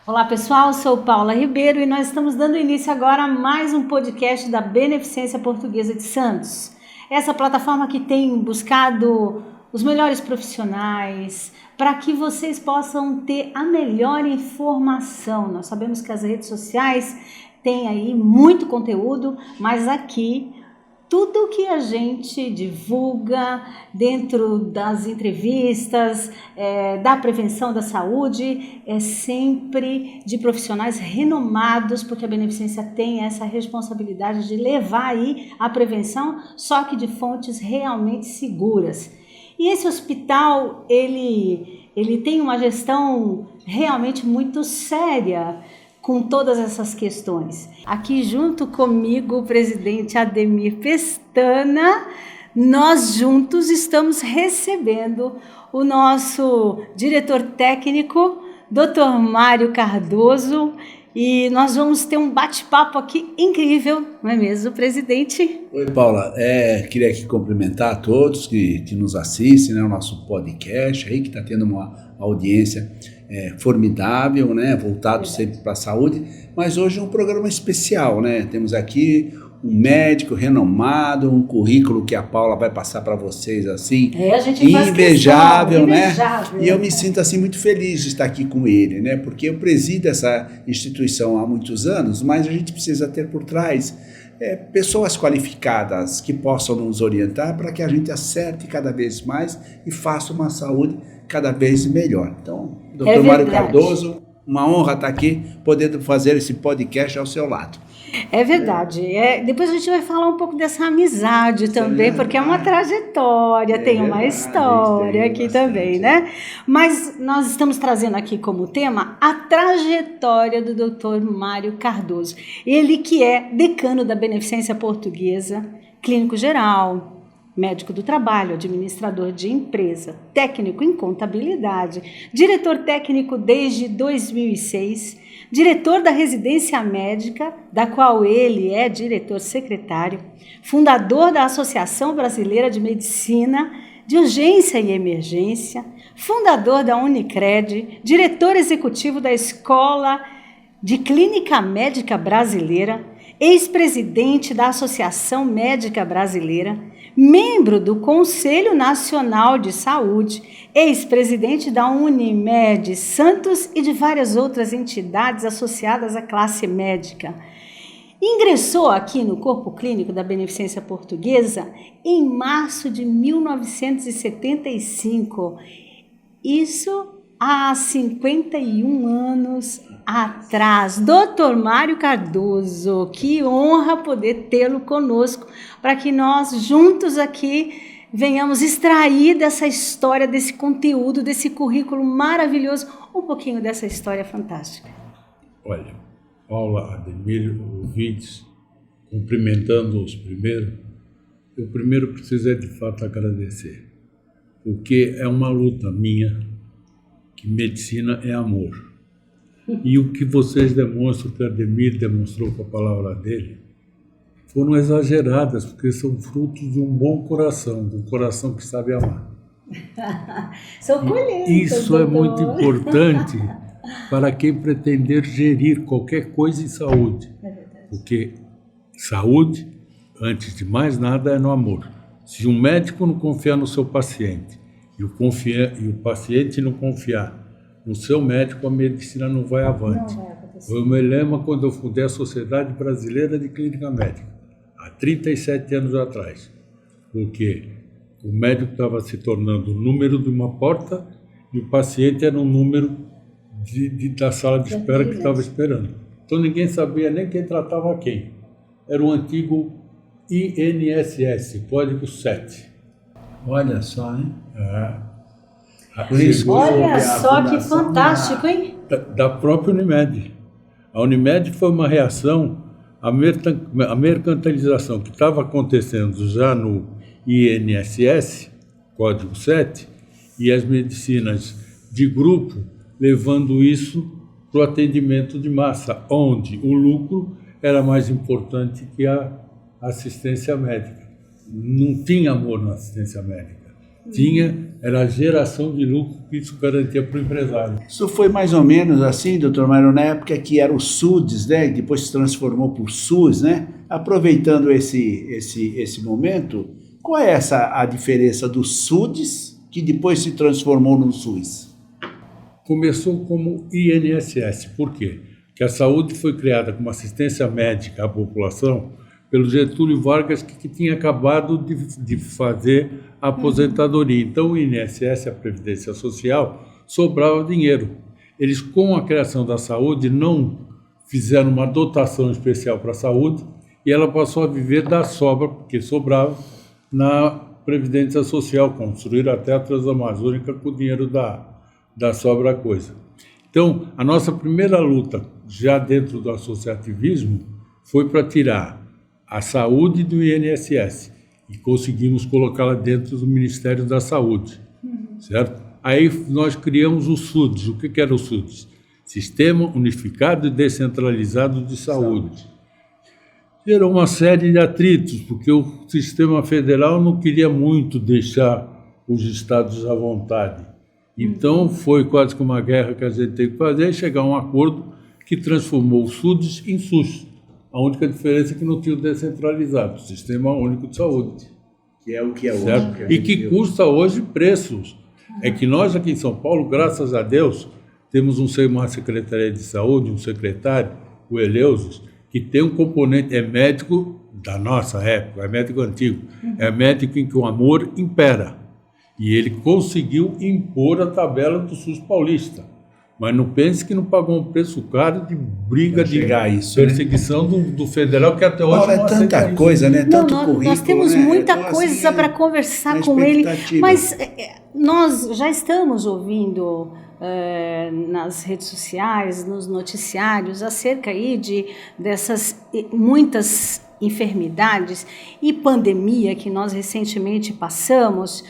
Olá pessoal, sou Paula Ribeiro e nós estamos dando início agora a mais um podcast da Beneficência Portuguesa de Santos. Essa plataforma que tem buscado os melhores profissionais para que vocês possam ter a melhor informação. Nós sabemos que as redes sociais têm aí muito conteúdo, mas aqui tudo que a gente divulga dentro das entrevistas, da prevenção da saúde, é sempre de profissionais renomados, porque a Beneficência tem essa responsabilidade de levar aí a prevenção, só que de fontes realmente seguras. E esse hospital, ele tem uma gestão realmente muito séria com todas essas questões. Aqui junto comigo o presidente Ademir Pestana, nós juntos estamos recebendo o nosso diretor técnico, Dr. Mário Cardoso, e nós vamos ter um bate-papo aqui incrível, não é mesmo, presidente? Oi, Paula. Queria aqui cumprimentar a todos que nos assistem, né, o nosso podcast aí, que está tendo uma audiência formidável, né, voltado sempre para a saúde, mas hoje é um programa especial, né? Temos aqui um médico renomado, um currículo que a Paula vai passar para vocês assim, invejável, né? E eu me sinto assim muito feliz de estar aqui com ele, né? Porque eu presido essa instituição há muitos anos, mas a gente precisa ter por trás pessoas qualificadas que possam nos orientar para que a gente acerte cada vez mais e faça uma saúde cada vez melhor. Então, Dr. Mário Cardoso, uma honra estar aqui, podendo fazer esse podcast ao seu lado. É verdade. Depois a gente vai falar um pouco dessa amizade também, porque é uma trajetória, tem uma história aqui também, né? Mas nós estamos trazendo aqui como tema a trajetória do Dr. Mário Cardoso. Ele que é decano da Beneficência Portuguesa, clínico geral, médico do trabalho, administrador de empresa, técnico em contabilidade, diretor técnico desde 2006, diretor da residência médica, da qual ele é diretor secretário, fundador da Associação Brasileira de Medicina de Urgência e Emergência, fundador da Unicred, diretor executivo da Escola de Clínica Médica Brasileira, ex-presidente da Associação Médica Brasileira, membro do Conselho Nacional de Saúde, ex-presidente da Unimed Santos e de várias outras entidades associadas à classe médica. Ingressou aqui no Corpo Clínico da Beneficência Portuguesa em março de 1975. Isso há 51 anos atrás. Dr. Mário Cardoso, que honra poder tê-lo conosco para que nós juntos aqui venhamos extrair dessa história, desse conteúdo, desse currículo maravilhoso, um pouquinho dessa história fantástica. Olha, Paula, Ademir, ouvintes, cumprimentando-os primeiro, eu primeiro preciso de fato agradecer, porque é uma luta minha, que medicina é amor. E o que vocês demonstram, que Ademir demonstrou com a palavra dele, foram exageradas, porque são frutos de um bom coração, de um coração que sabe amar. São colheitas. Isso é muito importante para quem pretender gerir qualquer coisa em saúde. Porque saúde, antes de mais nada, é no amor. Se um médico não confiar no seu paciente e o paciente não confiar no seu médico, a medicina não vai avante. Foi o meu lema quando eu fundei a Sociedade Brasileira de Clínica Médica, há 37 anos atrás. Porque o médico estava se tornando o número de uma porta e o paciente era um número da sala de espera que estava esperando. Então ninguém sabia nem quem tratava quem. Era o antigo INSS, código 7. Olha só, hein? Olha só que fantástico, hein? Da própria Unimed. A Unimed foi uma reação à mercantilização que estava acontecendo já no INSS, código 7, e as medicinas de grupo levando isso para o atendimento de massa, onde o lucro era mais importante que a assistência médica. Não tinha amor na assistência médica. era a geração de lucro que isso garantia para o empresário. Isso foi mais ou menos assim, doutor Mário, na época que era o SUDES, né? Depois se transformou por SUS, né? Aproveitando esse momento, qual é a diferença do SUDES que depois se transformou no SUS? Começou como INSS. Por quê? Porque a saúde foi criada como assistência médica à população pelo Getúlio Vargas, que tinha acabado de fazer a aposentadoria. Então, o INSS, a Previdência Social, sobrava dinheiro. Eles, com a criação da saúde, não fizeram uma dotação especial para a saúde e ela passou a viver da sobra, porque sobrava, na Previdência Social. Construíram até a Transamazônica com o dinheiro da sobra coisa. Então, a nossa primeira luta, já dentro do associativismo, foi para tirar a saúde do INSS e conseguimos colocá-la dentro do Ministério da Saúde, certo? Aí nós criamos o SUDES. O que era o SUDES? Sistema Unificado e Descentralizado de Saúde. Gerou uma série de atritos, porque o sistema federal não queria muito deixar os estados à vontade. Então foi quase que uma guerra que a gente tem que fazer e chegar a um acordo que transformou o SUDES em SUS. A única diferença é que não tinha o descentralizado, o Sistema Único de Saúde. Que é o que é hoje. E que custa hoje preços. É que nós aqui em São Paulo, graças a Deus, temos uma Secretaria de Saúde, um secretário, o Eleusos, que tem um componente, é médico da nossa época, é médico antigo, é médico em que o amor impera. E ele conseguiu impor a tabela do SUS paulista. Mas não pense que não pagou um preço caro de briga, de perseguição, né? do federal, que até hoje não aceita tanta coisa, né? Tanto currículo, nós temos, né? Muita então, coisa para conversar com ele, mas nós já estamos ouvindo nas redes sociais, nos noticiários, acerca aí dessas muitas enfermidades e pandemia que nós recentemente passamos.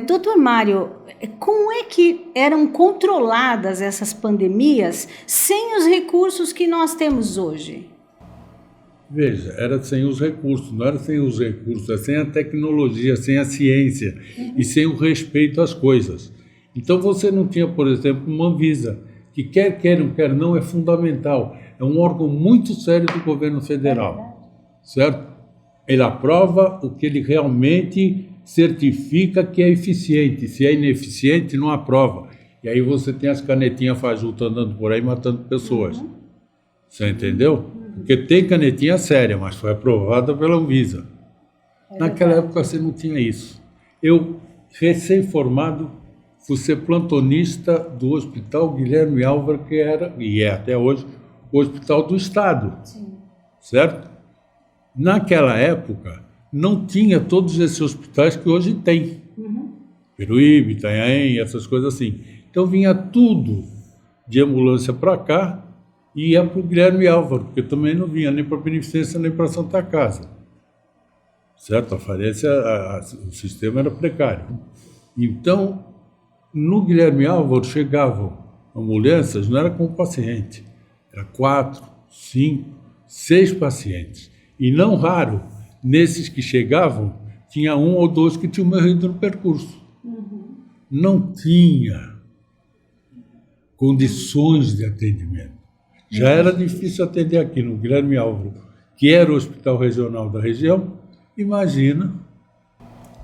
Doutor Mário, como é que eram controladas essas pandemias sem os recursos que nós temos hoje? Veja, era sem os recursos, não era sem os recursos, é sem a tecnologia, sem a ciência e sem o respeito às coisas. Então você não tinha, por exemplo, uma Anvisa, que quer não, é fundamental. É um órgão muito sério do governo federal, certo? Ele aprova o que ele realmente certifica que é eficiente. Se é ineficiente, não aprova. E aí você tem as canetinhas fajutas andando por aí matando pessoas. Você entendeu? Porque tem canetinha séria, mas foi aprovada pela Anvisa. Naquela época você não tinha isso. Eu, recém-formado, fui ser plantonista do Hospital Guilherme Álvaro, que era, e é até hoje, o Hospital do Estado. Sim. Certo? Naquela época, não tinha todos esses hospitais que hoje tem. Peruíbe, Itanhaém, essas coisas assim. Então vinha tudo de ambulância para cá e ia para o Guilherme Álvaro, porque também não vinha nem para a Beneficência nem para a Santa Casa. Certo? A falência, o sistema era precário. Então, no Guilherme Álvaro chegavam ambulâncias, não era com o paciente, era 4, 5, 6 pacientes. E não raro, nesses que chegavam, tinha 1 ou 2 que tinham morrido no percurso. Não tinha condições de atendimento. Já era difícil atender aqui no Guilherme Álvaro, que era o hospital regional da região. Imagina.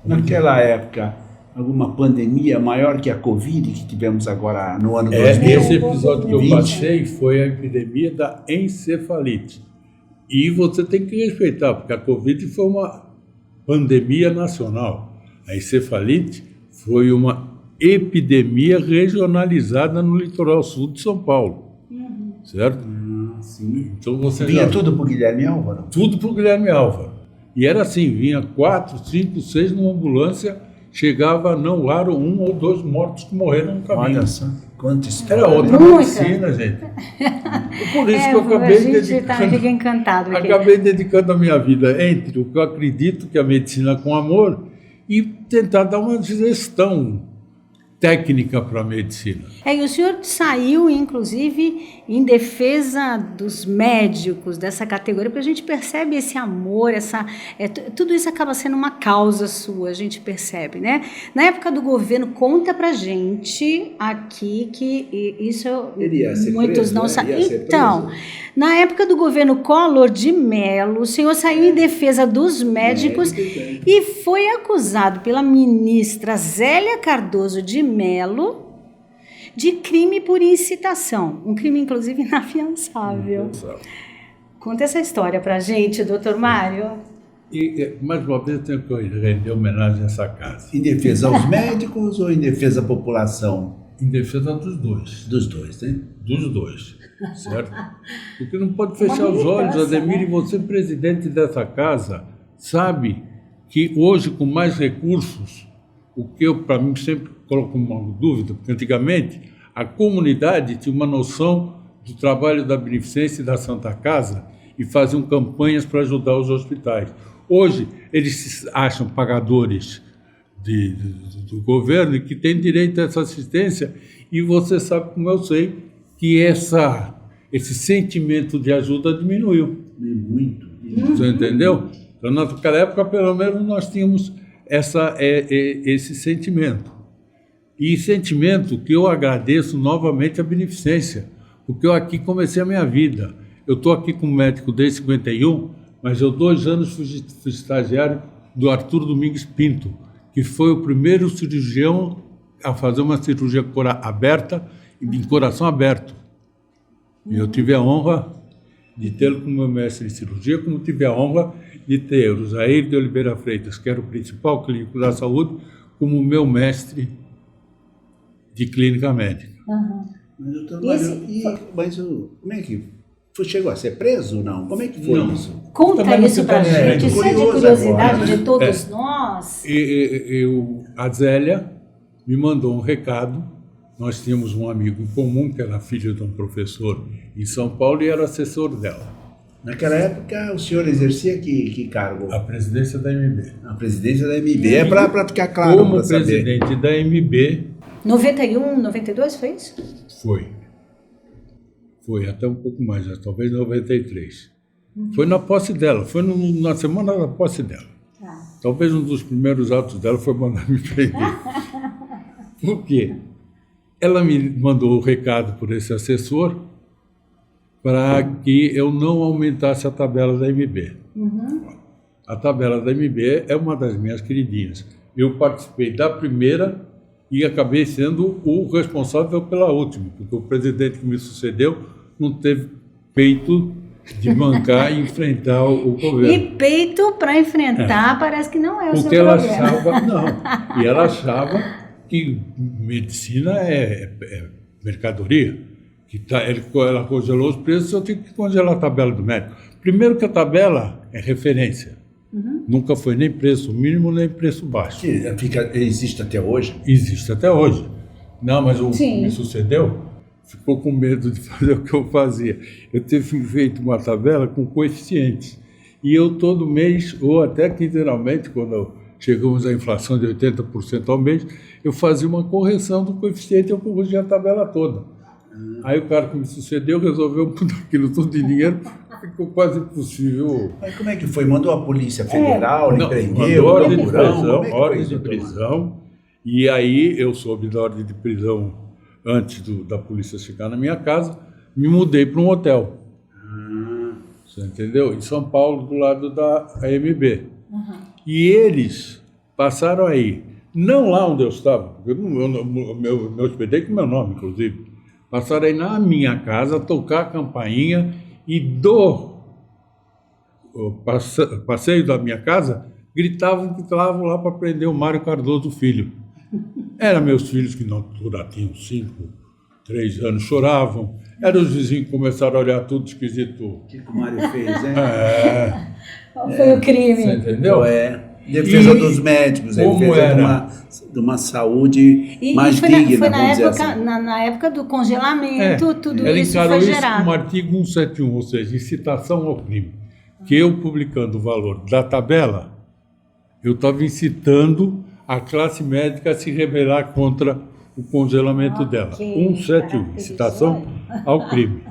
Naquela época, alguma pandemia maior que a Covid que tivemos agora no ano 2020? Esse episódio que eu passei foi a epidemia da encefalite. E você tem que respeitar, porque a Covid foi uma pandemia nacional. A encefalite foi uma epidemia regionalizada no litoral sul de São Paulo. Certo? Sim. Então você vinha tudo para o Guilherme Álvaro? Tudo para o Guilherme Álvaro. E era assim, vinha 4, 5, 6 numa ambulância, chegava, não raro, 1 ou 2 mortos que morreram no caminho. Olha só, quanta história. Era outra medicina, gente. Por isso que eu acabei dedicando, dedicando a minha vida entre o que eu acredito que é a medicina com amor e tentar dar uma gestão técnica para a medicina. E o senhor saiu, inclusive, em defesa dos médicos dessa categoria, porque a gente percebe esse amor, tudo isso acaba sendo uma causa sua, a gente percebe, né? Na época do governo, conta pra gente aqui que isso ele ia ser muitos preso, não né? sabem. Ia ser Então, preso. na época do governo Collor de Mello, o senhor saiu em defesa dos médicos e foi acusado pela ministra Zélia Cardoso de Mello de crime por incitação, um crime inclusive inafiançável. Conta essa história pra gente, doutor Mário. E, mais uma vez, eu tenho que render homenagem a essa casa. Em defesa aos médicos ou em defesa à população? Em defesa dos dois. Dos dois, né? Dos dois, certo? Porque não pode fechar os olhos, Ademir, e você, presidente dessa casa, sabe que hoje, com mais recursos, o que eu, para mim, sempre coloco uma dúvida, porque antigamente a comunidade tinha uma noção do trabalho da Beneficência e da Santa Casa e faziam campanhas para ajudar os hospitais. Hoje, eles se acham pagadores do governo e que têm direito a essa assistência, e você sabe, como eu sei, que esse sentimento de ajuda diminuiu. Muito. Você entendeu? Então, naquela época, pelo menos, nós tínhamos esse sentimento. E sentimento que eu agradeço novamente à Beneficência, porque eu aqui comecei a minha vida. Eu estou aqui como médico desde 51, mas eu 2 anos fui estagiário do Arthur Domingues Pinto, que foi o primeiro cirurgião a fazer uma cirurgia aberta, em coração aberto. E eu tive a honra de tê-lo como meu mestre em cirurgia, como tive a honra de ter o Zair de Oliveira Freitas, que era o principal clínico da saúde, como meu mestre de clínica médica. Mas, doutor Mário, como é que chegou a ser preso ou não? Como é que foi isso? Conta Também isso pra gente, isso é de curiosidade agora, né? de todos nós. A Zélia me mandou um recado. Nós tínhamos um amigo em comum, que era filho de um professor em São Paulo, e era assessor dela. Naquela época, o senhor exercia que cargo? A presidência da MB. A presidência da MB. É para ficar claro, Como para saber. presidente da MB... 91, 92, foi isso? Foi até um pouco mais, talvez 93. Foi na posse dela, foi na semana da posse dela. Talvez um dos primeiros atos dela foi mandar me prender. Por quê? Ela me mandou o recado por esse assessor para que eu não aumentasse a tabela da MB. A tabela da MB é uma das minhas queridinhas. Eu participei da primeira e acabei sendo o responsável pela última, porque o presidente que me sucedeu não teve peito de bancar e enfrentar o governo. E peito para enfrentar parece que não é o porque seu ela problema. achava, não, e ela achava que medicina é mercadoria, que ela congelou os preços, eu tinha que congelar a tabela do médico. Primeiro que a tabela é referência. Nunca foi nem preço mínimo, nem preço baixo. Que existe até hoje? Existe até hoje. Não, mas o que Sim. me sucedeu ficou com medo de fazer o que eu fazia. Eu tive feito uma tabela com coeficientes. E eu todo mês, ou até quinzenalmente, quando chegamos à inflação de 80% ao mês, eu fazia uma correção do coeficiente e eu corrigia a tabela toda. Aí o cara que me sucedeu resolveu mudar aquilo tudo de dinheiro, ficou quase impossível. Mas como é que foi? Mandou a Polícia Federal, lhe prendeu, mandou ordem de procurão? prisão, Como é que foi ordem isso, de doutor Mário? prisão, e aí eu soube da ordem de prisão antes da polícia chegar na minha casa, me mudei para um hotel. Você entendeu? Em São Paulo, do lado da AMB. E eles passaram aí, não lá onde eu estava, porque eu hospedei com meu nome, inclusive, passaram aí na minha casa, tocar a campainha e do passeio da minha casa, gritavam que estavam lá para prender o Mário Cardoso Filho. Eram meus filhos que na altura tinham 5, 3 anos, choravam. Eram os vizinhos que começaram a olhar tudo esquisito. O que o Mário fez, hein? Qual foi o crime? Você entendeu? Defesa dos médicos, defesa de uma saúde mais digna, foi vamos dizer assim. na época do congelamento, tudo ela isso encarou foi isso gerado. como artigo 171, ou seja, incitação ao crime. Que eu, publicando o valor da tabela, eu estava incitando a classe médica a se rebelar contra o congelamento dela. 171, incitação ao crime,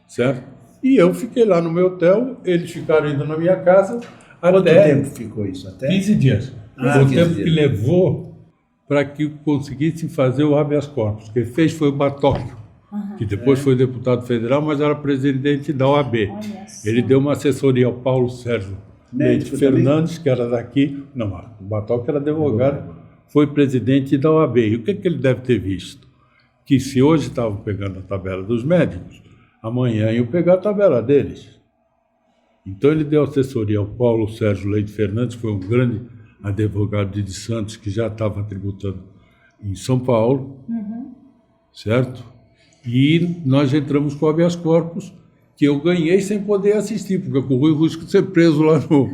certo? E eu fiquei lá no meu hotel, eles ficaram indo na minha casa. Quanto até tempo ficou isso? Até 15 dias. Ah, o 15 tempo dias. que levou para que conseguissem fazer o habeas corpus. Quem fez foi o Batóquio, que depois foi deputado federal, mas era presidente da OAB. Ele deu uma assessoria ao Paulo Sérgio Leite Médico Fernandes, que era daqui. Não, o Batóquio era advogado, foi presidente da OAB. E o que ele deve ter visto? Que se hoje estavam pegando a tabela dos médicos, amanhã iam pegar a tabela deles. Então ele deu assessoria ao Paulo Sérgio Leite Fernandes, que foi um grande advogado de Santos, que já estava tributando em São Paulo, certo? E nós entramos com o habeas corpus, que eu ganhei sem poder assistir, porque eu corri o risco de ser preso lá no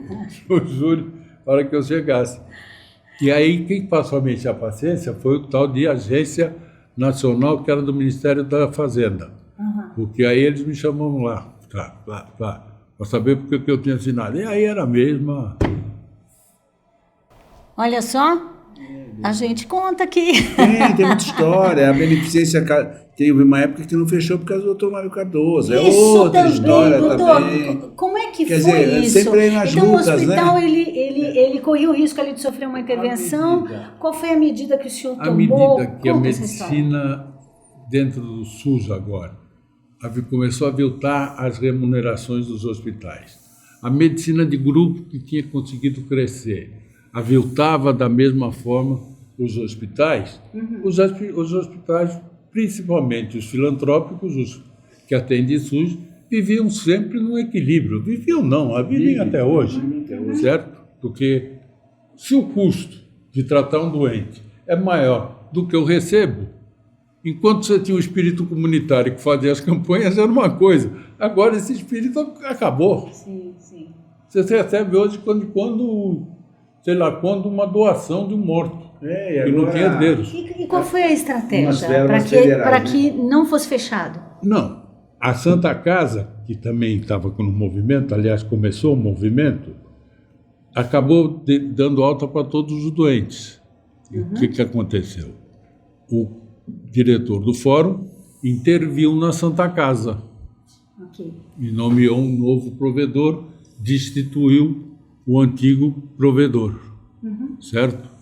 júri para que eu chegasse. E aí quem passou a me encher a paciência foi o tal de Agência Nacional, que era do Ministério da Fazenda. Porque aí eles me chamavam lá, para saber por que eu tinha assinado. E aí era a mesma. Olha só, a gente conta aqui. Tem muita história. A beneficência teve uma época que não fechou por causa do doutor Mário Cardoso. É Isso outra também, história doutor. também. Como é que Quer foi dizer, isso? sempre aí nas então, lutas, o hospital, né? ele corria o risco ali de sofrer uma intervenção. medida. Qual foi a medida que o senhor À tomou? medida que a Conta essa história. medicina, dentro do SUS agora, começou a aviltar as remunerações dos hospitais. A medicina de grupo, que tinha conseguido crescer, aviltava da mesma forma os hospitais. Os hospitais, principalmente os filantrópicos, os que atendem SUS, viviam sempre num equilíbrio. Viviam não, vivem até hoje, certo? Porque se o custo de tratar um doente é maior do que eu recebo, enquanto você tinha o espírito comunitário que fazia as campanhas, era uma coisa. Agora esse espírito acabou. Sim, sim. Você recebe hoje quando uma doação de um morto. E E não agora- tinha herdeiros. E qual foi a Umas estratégia verbas federais, para né? que não fosse fechado? Não. A Santa Casa, que também estava com o movimento, aliás, começou o movimento, acabou dando alta para todos os doentes. E o que aconteceu? O diretor do fórum interviu na Santa Casa Ok. e nomeou um novo provedor, destituiu o antigo provedor, certo?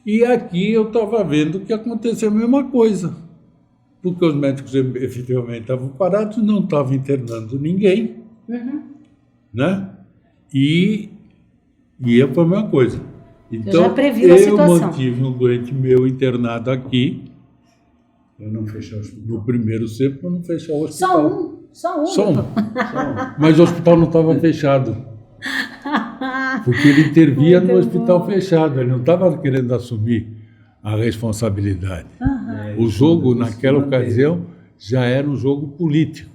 E aqui eu estava vendo que aconteceu a mesma coisa, porque os médicos efetivamente estavam parados, não estavam internando ninguém, né? E ia para a mesma coisa. Então, já previu a situação. mantive um doente meu internado aqui, Eu não fechei o hospital. no primeiro cepo, para não fechar o hospital. Só um. Só um. Mas o hospital não estava fechado. Porque ele intervia no hospital fechado, ele não estava querendo assumir a responsabilidade. O jogo, naquela ocasião, já era um jogo político.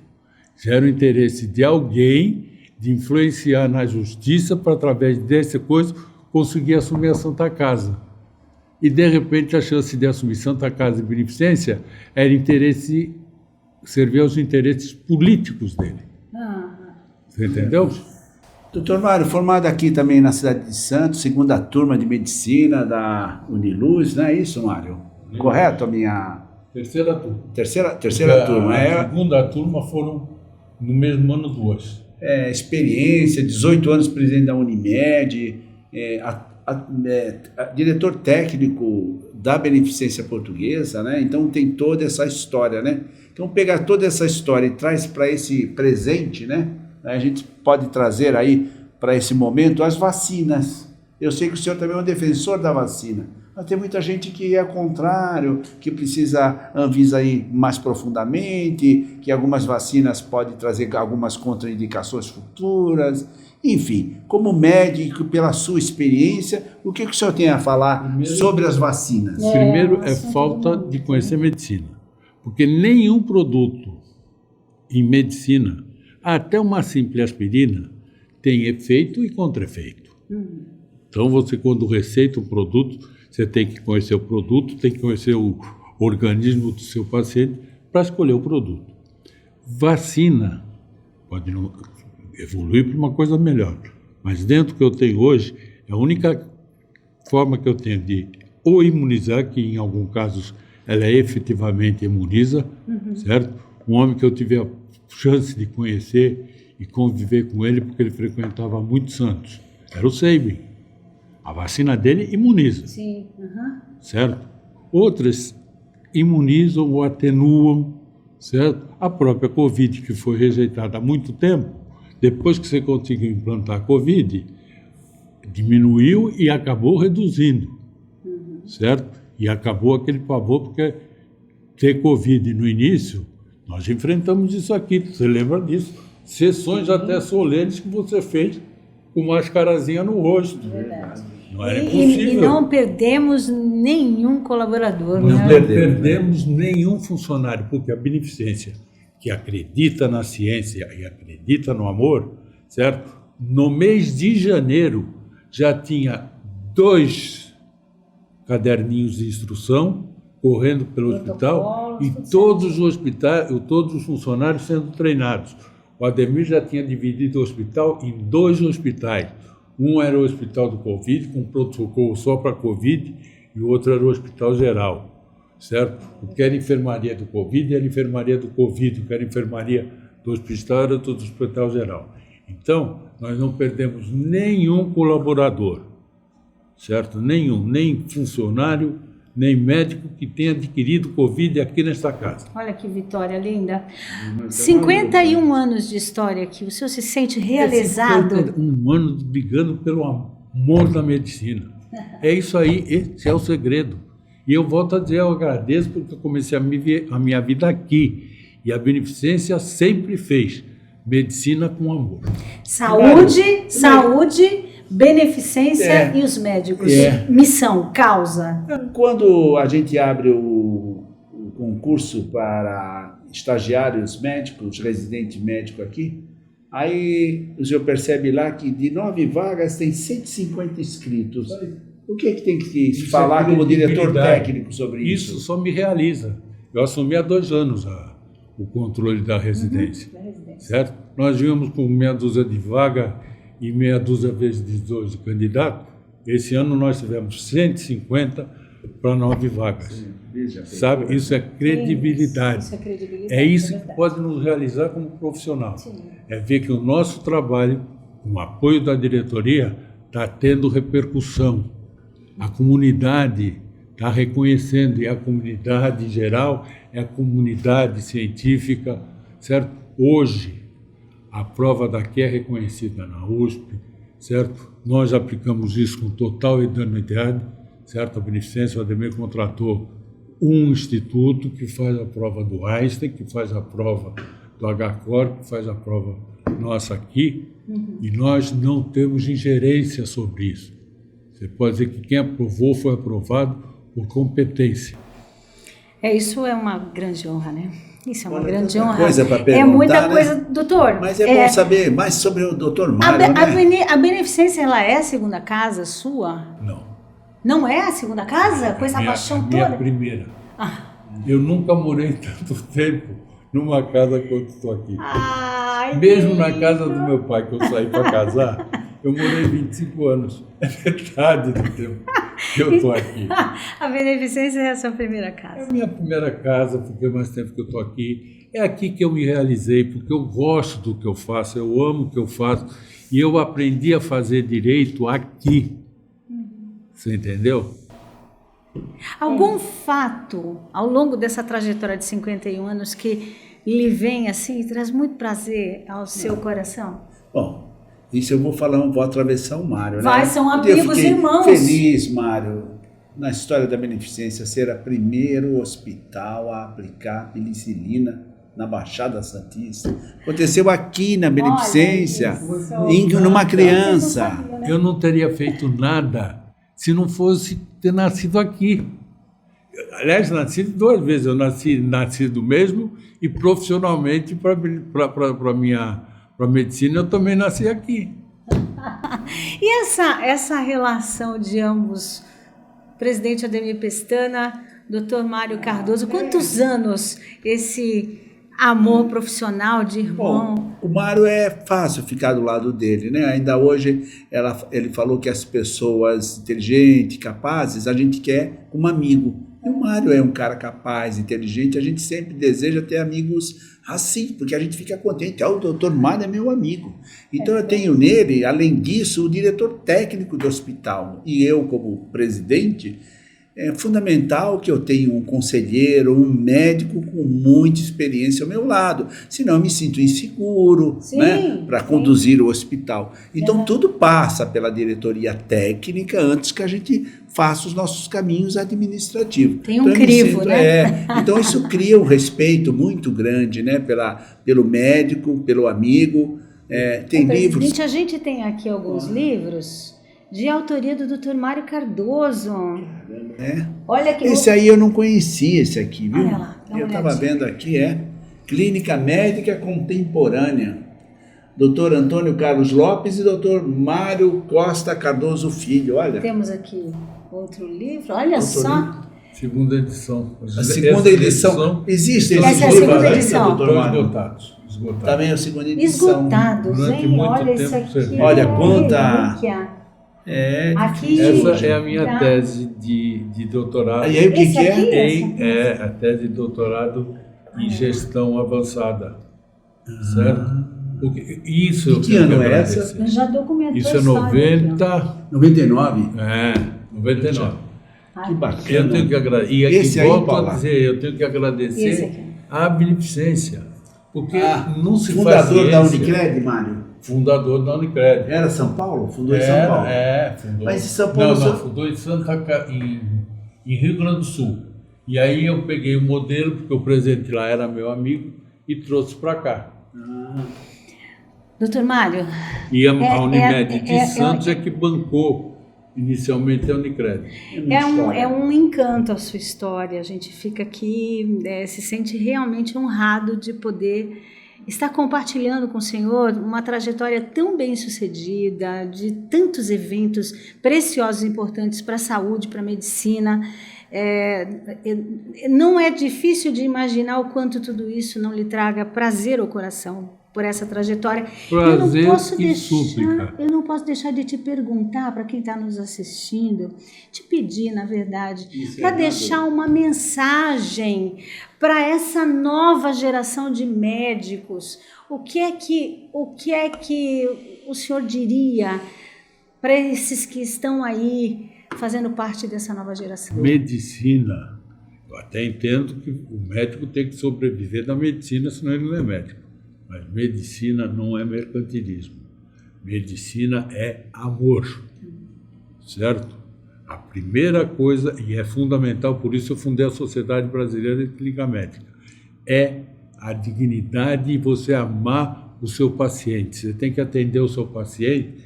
Já era o interesse de alguém de influenciar na justiça para, através dessa coisa, conseguir assumir a Santa Casa. E, de repente, a chance de assumir Santa Casa de Beneficência era servir aos interesses políticos dele. Você entendeu? Doutor Mário, formado aqui também na cidade de Santos, segunda turma de medicina da Uniluz, não é isso, Mário? Correto a minha Terceira turma. terceira turma? A segunda turma foram, no mesmo ano, 2. Experiência, 18 anos presidente da Unimed, diretor técnico da Beneficência Portuguesa, né? Então tem toda essa história, né? Então pegar toda essa história e traz para esse presente, né? A gente pode trazer aí para esse momento as vacinas. Eu sei que o senhor também é um defensor da vacina, mas tem muita gente que é ao contrário, que precisa Anvisa aí mais profundamente, que algumas vacinas podem trazer algumas contraindicações futuras. Enfim, como médico, pela sua experiência, o que o senhor tem a falar sobre as vacinas? Primeiro é falta de conhecer medicina, porque nenhum produto em medicina, até uma simples aspirina, tem efeito e contra-efeito. Então, você, quando receita um produto, você tem que conhecer o produto, tem que conhecer o organismo do seu paciente para escolher o produto. Vacina pode não evoluir para uma coisa melhor, mas dentro do que eu tenho hoje, a única forma que eu tenho de ou imunizar, que em alguns casos ela efetivamente imuniza, certo? Um homem que eu tive a chance de conhecer e conviver com ele, porque ele frequentava muito Santos, era o Sabin. A vacina dele imuniza, Sim. certo? Outras imunizam ou atenuam, certo? A própria Covid, que foi rejeitada há muito tempo, depois que você conseguiu implantar a Covid, diminuiu e acabou reduzindo, certo? E acabou aquele pavor, porque ter Covid no início, nós enfrentamos isso aqui, você lembra disso? Sessões até solenes que você fez com mascarazinha no rosto. Verdade. Não era impossível. E não perdemos nenhum colaborador. Não né? perdemos nenhum funcionário, porque a beneficência que acredita na ciência e acredita no amor, certo? No mês de janeiro já tinha 2 caderninhos de instrução correndo pelo hospital e todos os funcionários sendo treinados. O Ademir já tinha dividido o hospital em 2 hospitais. Um era o hospital do Covid, com pronto-socorro só para Covid, e o outro era o hospital geral, certo? O que era enfermaria do Covid era enfermaria do Covid, o que era enfermaria do hospital era do hospital geral. Então, nós não perdemos nenhum colaborador, certo? Nenhum, nem funcionário, nem médico que tenha adquirido Covid aqui nesta casa. Olha que vitória linda. 51 anos de história aqui. O senhor se sente realizado? Um ano brigando pelo amor da medicina. É isso aí, esse é o segredo. E eu volto a dizer, eu agradeço porque eu comecei a minha vida aqui. E a beneficência sempre fez medicina com amor. Saúde, beneficência e os médicos. Missão, causa. Quando a gente abre o concurso para estagiários médicos, residente médico aqui, aí o senhor percebe lá que de 9 vagas tem 150 inscritos. O que é que tem que se falar como diretor técnico sobre isso? Isso só me realiza. Eu assumi há 2 anos o controle da residência, certo? Nós vínhamos com meia dúzia de vaga e meia dúzia vezes de 2 candidatos. Esse ano nós tivemos 150 para 9 vagas. Sabe? Isso é credibilidade. Isso é credibilidade. É isso que pode nos realizar como profissional. É ver que o nosso trabalho, com o apoio da diretoria, está tendo repercussão. A comunidade está reconhecendo, e a comunidade em geral é a comunidade científica, certo? Hoje, a prova daqui é reconhecida na USP, certo? Nós aplicamos isso com total idoneidade, certo? A Beneficência, o Ademir contratou um instituto que faz a prova do Einstein, que faz a prova do HCOR, que faz a prova nossa aqui, e nós não temos ingerência sobre isso. Você pode dizer que quem aprovou foi aprovado por competência. Isso é uma grande honra, né? Isso é uma grande honra. Coisa para perguntar, é muita né? coisa, doutor. Mas é bom saber mais sobre o Dr. Mário, A Beneficência, ela é a segunda casa sua? Não. Não é a segunda casa? Com essa paixão toda? Minha primeira. Eu nunca morei tanto tempo numa casa quanto estou aqui. Mesmo na casa do meu pai, que eu saí para casar, eu morei 25 anos. É metade do tempo que eu estou aqui. A Beneficência é a sua primeira casa? É a minha primeira casa, porque mais tempo que eu estou aqui. É aqui que eu me realizei, porque eu gosto do que eu faço, eu amo o que eu faço. E eu aprendi a fazer direito aqui. Você entendeu? Algum fato ao longo dessa trajetória de 51 anos que lhe vem assim e traz muito prazer ao seu coração? Bom, isso eu vou atravessar o Mário, né? Vai, são amigos, irmãos. Feliz, Mário, na história da Beneficência, ser o primeiro hospital a aplicar penicilina na Baixada Santista. Aconteceu aqui na Beneficência, numa criança. Eu não teria feito nada se não fosse ter nascido aqui. Aliás, nasci 2 vezes. Eu nasci do mesmo e profissionalmente para a medicina eu também nasci aqui. E essa relação de ambos, presidente Ademir Pestana, doutor Mário Cardoso, quantos anos amor profissional, de irmão. Bom, o Mário é fácil ficar do lado dele, né? Ainda hoje ele falou que as pessoas inteligentes, capazes, a gente quer como amigo. E o Mário é um cara capaz, inteligente, a gente sempre deseja ter amigos assim, porque a gente fica contente. O doutor Mário é meu amigo. Então eu tenho nele, além disso, o diretor técnico do hospital. E eu, como presidente, é fundamental que eu tenha um conselheiro, um médico com muita experiência ao meu lado. Senão eu me sinto inseguro, né, para conduzir o hospital. Então tudo passa pela diretoria técnica antes que a gente faça os nossos caminhos administrativos. Tem um crivo, né? Então isso cria um respeito muito grande, né, pelo médico, pelo amigo. Tem livros. A gente tem aqui alguns livros de autoria do Dr. Mário Cardoso. Olha que esse aí eu não conhecia, esse aqui, viu? Olha lá, eu estava vendo aqui, Clínica Médica Contemporânea. Dr. Antônio Carlos Lopes e Dr. Mário Costa Cardoso Filho, olha. Temos aqui outro livro, olha só. Segunda edição. A segunda edição. Existe essa é a segunda edição. Esgotados. Também é a segunda edição. Esgotados, hein? Olha isso aqui. Olha, quanta... Aqui, essa é a minha tese de doutorado. E aí o que é? A tese de doutorado em gestão avançada. Certo? Isso que ano é essa? Eu já documentou isso é 90... 99? 99. Que bacana. Eu tenho que agradecer. E esse aí, volto a dizer, eu tenho que agradecer a beneficência. Porque não se faz fundador da Unicred, Mário? Fundador da Unicred. Era São Paulo? Fundou em São Paulo? Fundou. Mas em São Paulo... Não, fundou em Rio Grande do Sul. E aí eu peguei o modelo, porque o presidente lá era meu amigo, e trouxe para cá. Doutor Mário... E a Unimed de Santos é que bancou inicialmente a Unicred. É um encanto a sua história. A gente fica aqui, se sente realmente honrado de poder estar compartilhando com o senhor uma trajetória tão bem sucedida, de tantos eventos preciosos e importantes para a saúde, para a medicina. Não é difícil de imaginar o quanto tudo isso não lhe traga prazer ao coração por essa trajetória. Prazer e súplica. Eu não posso deixar de te perguntar, para quem está nos assistindo, te pedir, na verdade, para deixar uma mensagem para essa nova geração de médicos. O que é que o senhor diria para esses que estão aí fazendo parte dessa nova geração? Medicina. Eu até entendo que o médico tem que sobreviver da medicina, senão ele não é médico. Mas medicina não é mercantilismo. Medicina é amor. Certo? A primeira coisa, e é fundamental, por isso eu fundei a Sociedade Brasileira de Clínica Médica, é a dignidade e você amar o seu paciente. Você tem que atender o seu paciente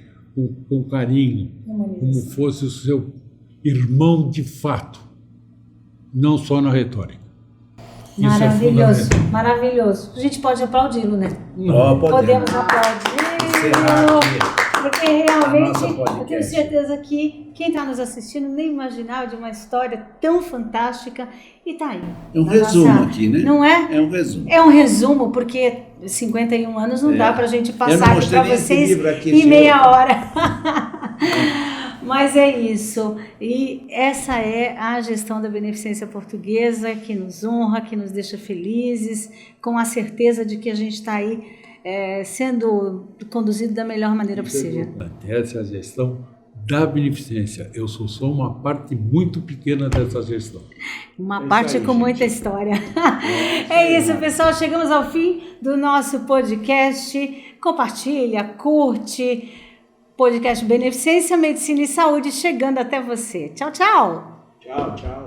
com carinho, como fosse o seu irmão de fato, não só na retórica. Maravilhoso, maravilhoso. A gente pode aplaudi-lo, né? Podemos aplaudir-lo, porque realmente eu tenho certeza que quem está nos assistindo nem imaginava de uma história tão fantástica e está aí. É um resumo aqui, né? Não é? É um resumo. É um resumo, porque 51 anos não dá para a gente passar aqui para vocês em meia hora. Mas é isso, e essa é a gestão da Beneficência Portuguesa que nos honra, que nos deixa felizes, com a certeza de que a gente está aí sendo conduzido da melhor maneira possível. Essa é a gestão da Beneficência. Eu sou só uma parte muito pequena dessa gestão. Uma parte com muita história. É isso, pessoal. Chegamos ao fim do nosso podcast. Compartilha, curte. Podcast Beneficência, Medicina e Saúde chegando até você. Tchau, tchau. Tchau, tchau.